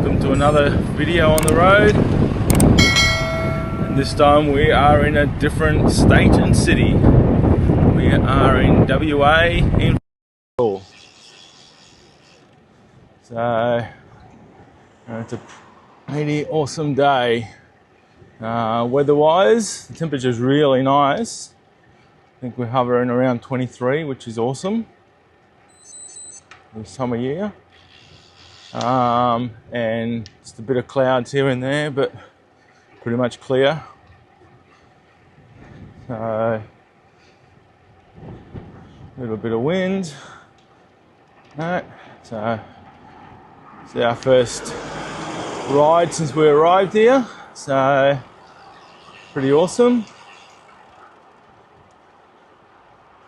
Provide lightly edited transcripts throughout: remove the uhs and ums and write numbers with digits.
welcome to another video on the road, and this time we are in a different state and city. We are in WA in Perth. So it's a pretty awesome day. Weather-wise, the temperature's really nice. I think we're hovering around 23, which is awesome this time of year. And just a bit of clouds here and there, but pretty much clear. So a little bit of wind. Right, so it's our first ride since we arrived here, so pretty awesome.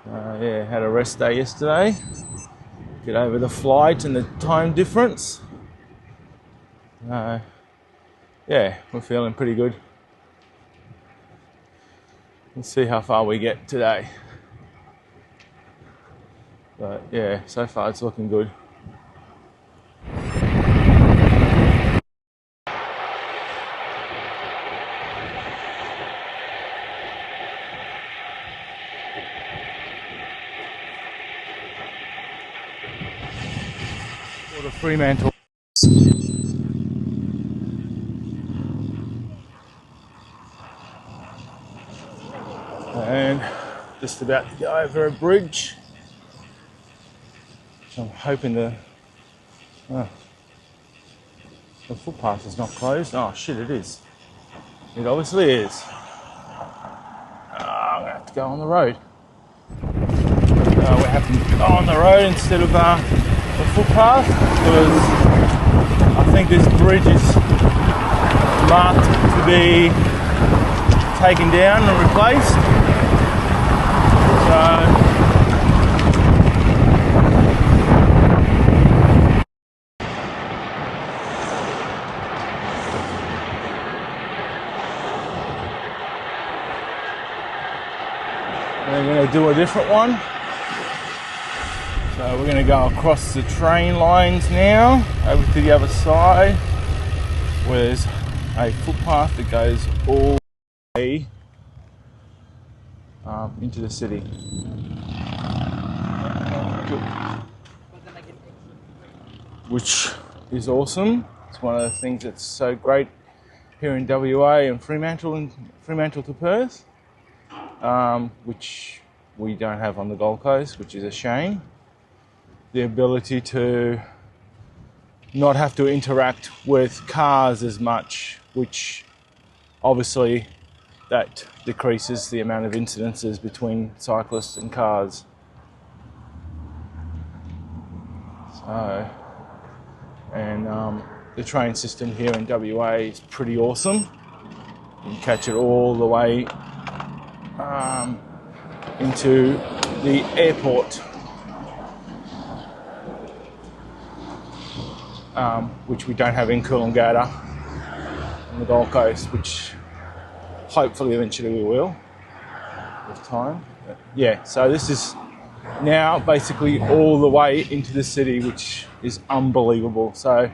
Yeah, had a rest day yesterday. Get over the flight and the time difference. Yeah, we're feeling pretty good. Let's see how far we get today. But yeah, so far it's looking good. Port of Fremantle. And just about to go over a bridge. So I'm hoping the footpath is not closed. Oh shit, it is. It obviously is. I'm gonna have to go on the road. We have to go on the road instead of the footpath, because I think this bridge is marked to be taken down and replaced. So we're going to do a different one. So we're going to go across the train lines now, over to the other side, where there's a footpath that goes all the way into the city. Which is awesome. It's one of the things that's so great here in WA and Fremantle to Perth, which we don't have on the Gold Coast, which is a shame. The ability to not have to interact with cars as much, which obviously that decreases the amount of incidences between cyclists and cars. So, and the train system here in WA is pretty awesome. You can catch it all the way into the airport. Which we don't have in Coolangatta on the Gold Coast, which hopefully eventually we will with time. But yeah, so this is now basically all the way into the city, which is unbelievable. So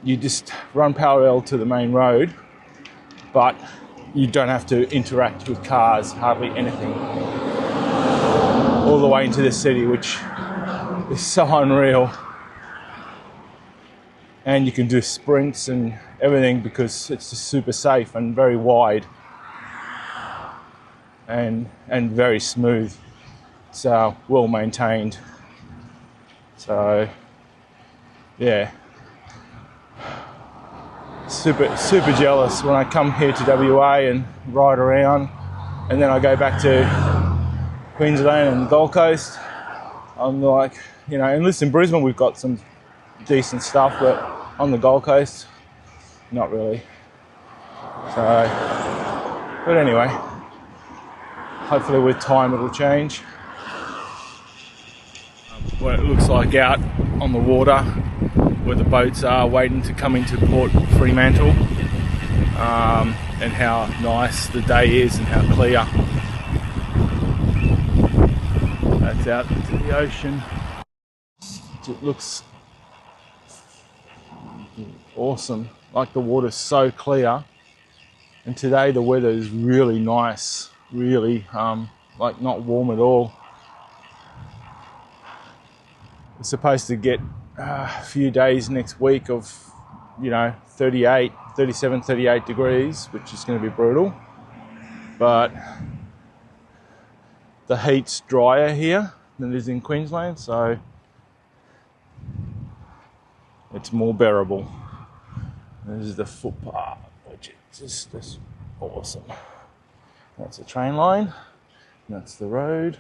you just run parallel to the main road, but you don't have to interact with cars, hardly anything, all the way into the city, which is so unreal. And you can do sprints and everything because it's just super safe and very wide and very smooth. So well maintained. So yeah, super jealous when I come here to WA and ride around, and then I go back to Queensland and the Gold Coast. I'm like, you know, and listen, in Brisbane we've got some decent stuff, but on the Gold Coast, not really. So, but anyway, hopefully with time it'll change. What it looks like out on the water, where the boats are waiting to come into Port Fremantle, and how nice the day is and how clear. That's out to the ocean. It looks awesome. Like the water's so clear. And today the weather is really nice, really like not warm at all. We're supposed to get a few days next week of, 37, 38 degrees, which is going to be brutal. But the heat's drier here than it is in Queensland, so it's more bearable. This is the footpath, which is just awesome. That's the train line, that's the road.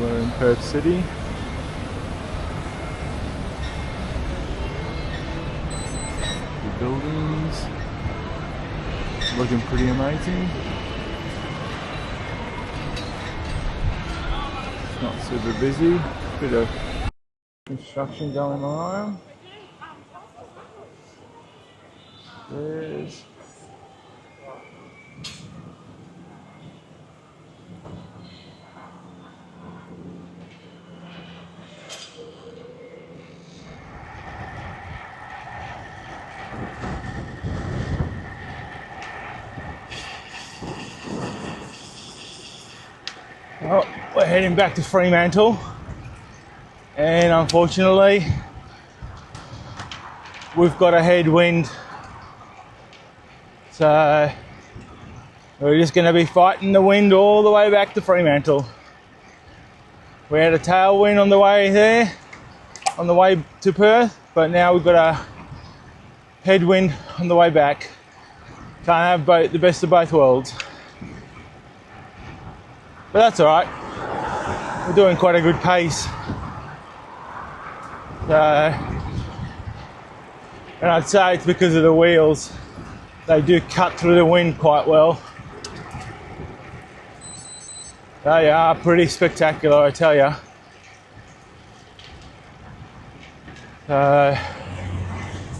We're in Perth City. The buildings looking pretty amazing. It's not super busy. Bit of construction going on. There's well, we're heading back to Fremantle, and unfortunately we've got a headwind, so we're just going to be fighting the wind all the way back to Fremantle. We had a tailwind on the way there, on the way to Perth, but now we've got a headwind on the way back. Can't have the best of both worlds. But that's alright. We're doing quite a good pace. And I'd say it's because of the wheels. They do cut through the wind quite well. They are pretty spectacular, I tell you.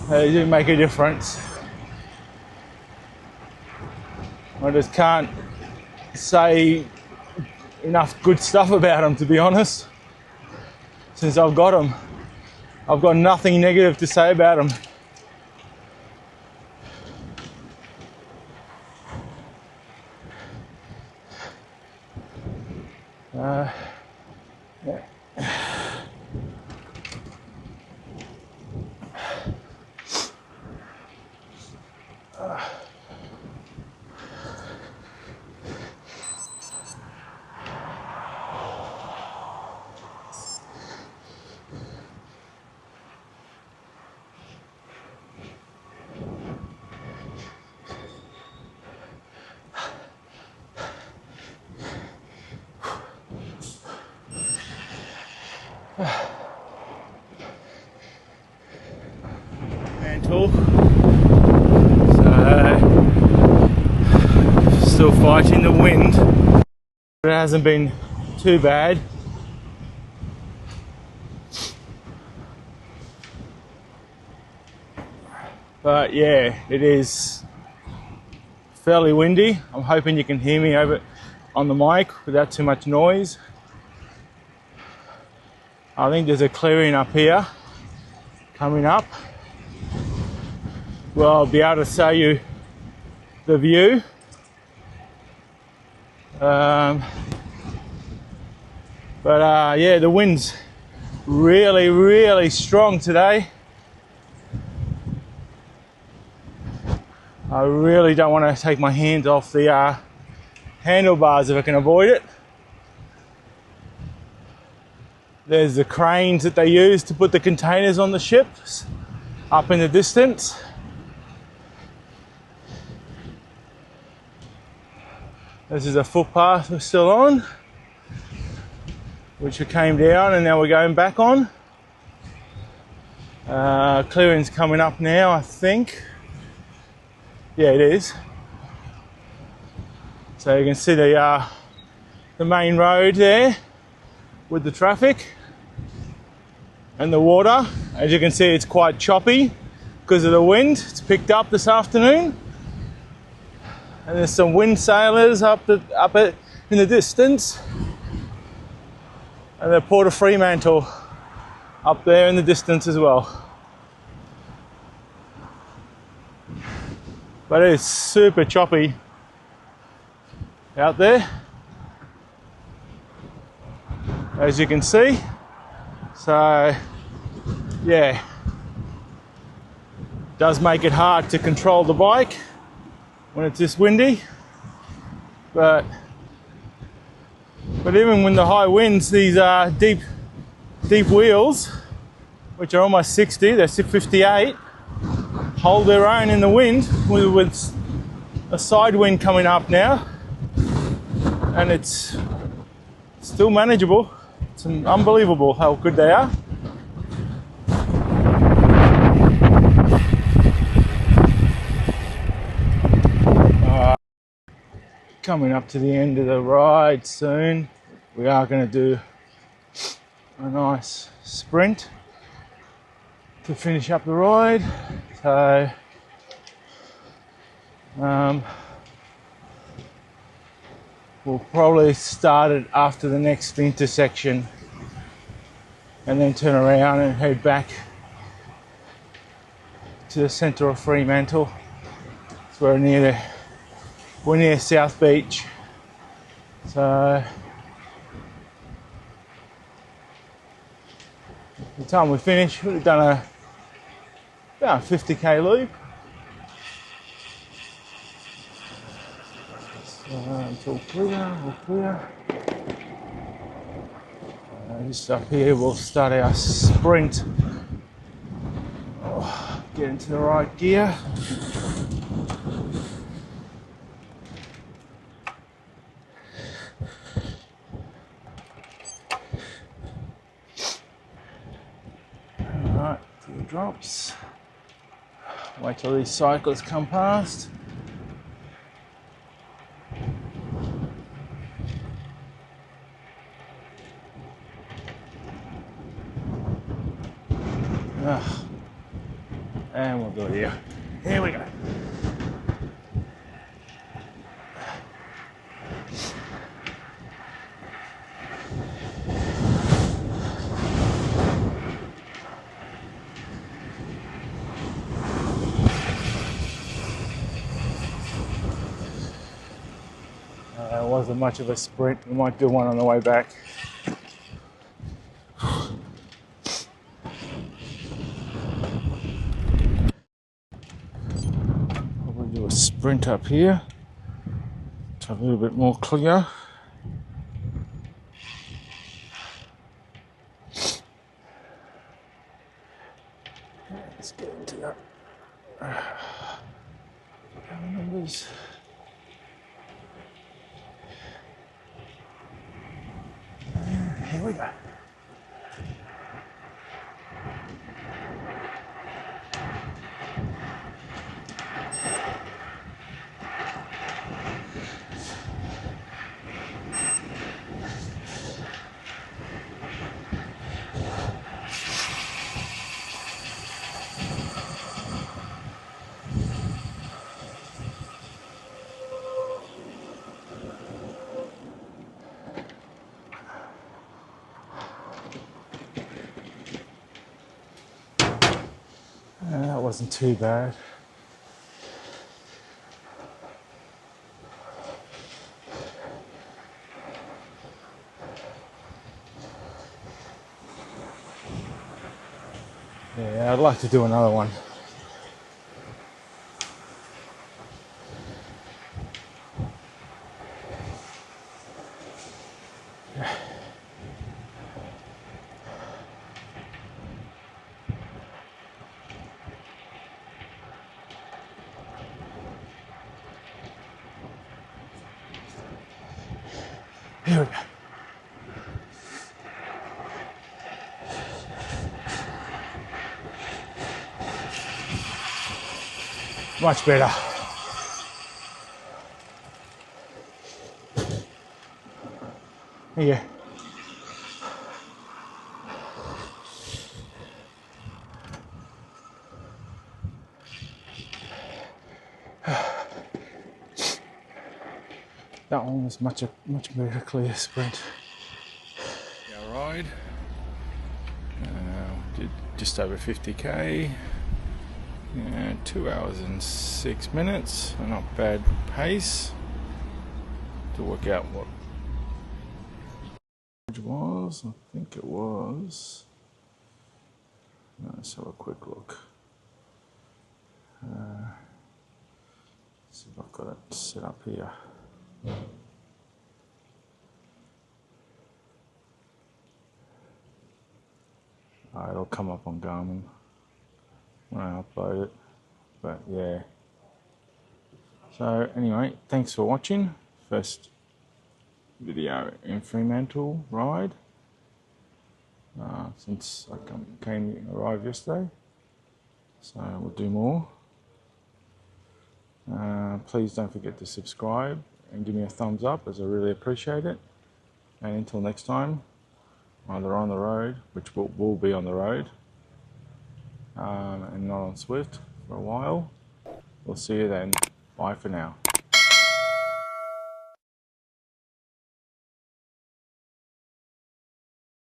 They do make a difference. I just can't say enough good stuff about them, to be honest. Since I've got them, I've got nothing negative to say about them. Yeah. Mantle. So still fighting the wind. It hasn't been too bad. But yeah, it is fairly windy. I'm hoping you can hear me over on the mic without too much noise. I think there's a clearing up here coming up. Well, I'll be able to show you the view. Yeah, the wind's really strong today. I really don't want to take my hands off the handlebars if I can avoid it. There's the cranes that they use to put the containers on the ships up in the distance. This is a footpath we're still on, which we came down and now we're going back on. Clearing's coming up now, I think. Yeah, it is. So you can see the main road there with the traffic and the water. As you can see, it's quite choppy because of the wind. It's picked up this afternoon. And there's some wind sailors up in the distance. And the Port of Fremantle up there in the distance as well. But it's super choppy out there, as you can see. So yeah, does make it hard to control the bike when it's this windy, but even when the high winds, these deep wheels, which are almost 60, they're 58, hold their own in the wind with a side wind coming up now, and it's still manageable. It's unbelievable how good they are. Coming up to the end of the ride soon. We are going to do a nice sprint to finish up the ride. So we'll probably start it after the next intersection and then turn around and head back to the centre of Fremantle. So we're near South Beach. So by the time we finish, we've done about a 50k loop. So it's all clear. Just up here, we'll start our sprint. Get into the right gear. Alright, few drops. Wait till these cyclists come past. And we'll go here. Here we go. It wasn't much of a sprint. We might do one on the way back. Do a sprint up here, it's a little bit more clear. Let's get into that. Numbers. Here we go. That wasn't too bad. Yeah, I'd like to do another one. Here we go. Much better. Yeah. That one was much better clear sprint. Our ride did just over 50k. 2 hours and 6 minutes. Not bad pace. To work out what it was, I think it was. Let's have a quick look. See if I've got it set up here. It'll come up on Garmin when I upload it, but yeah. So anyway, thanks for watching. First video in Fremantle ride since I arrived yesterday. So we'll do more. Please don't forget to subscribe and give me a thumbs up, as I really appreciate it. And until next time, either on the road, which will be on the road, and not on Swift for a while. We'll see you then. Bye for now.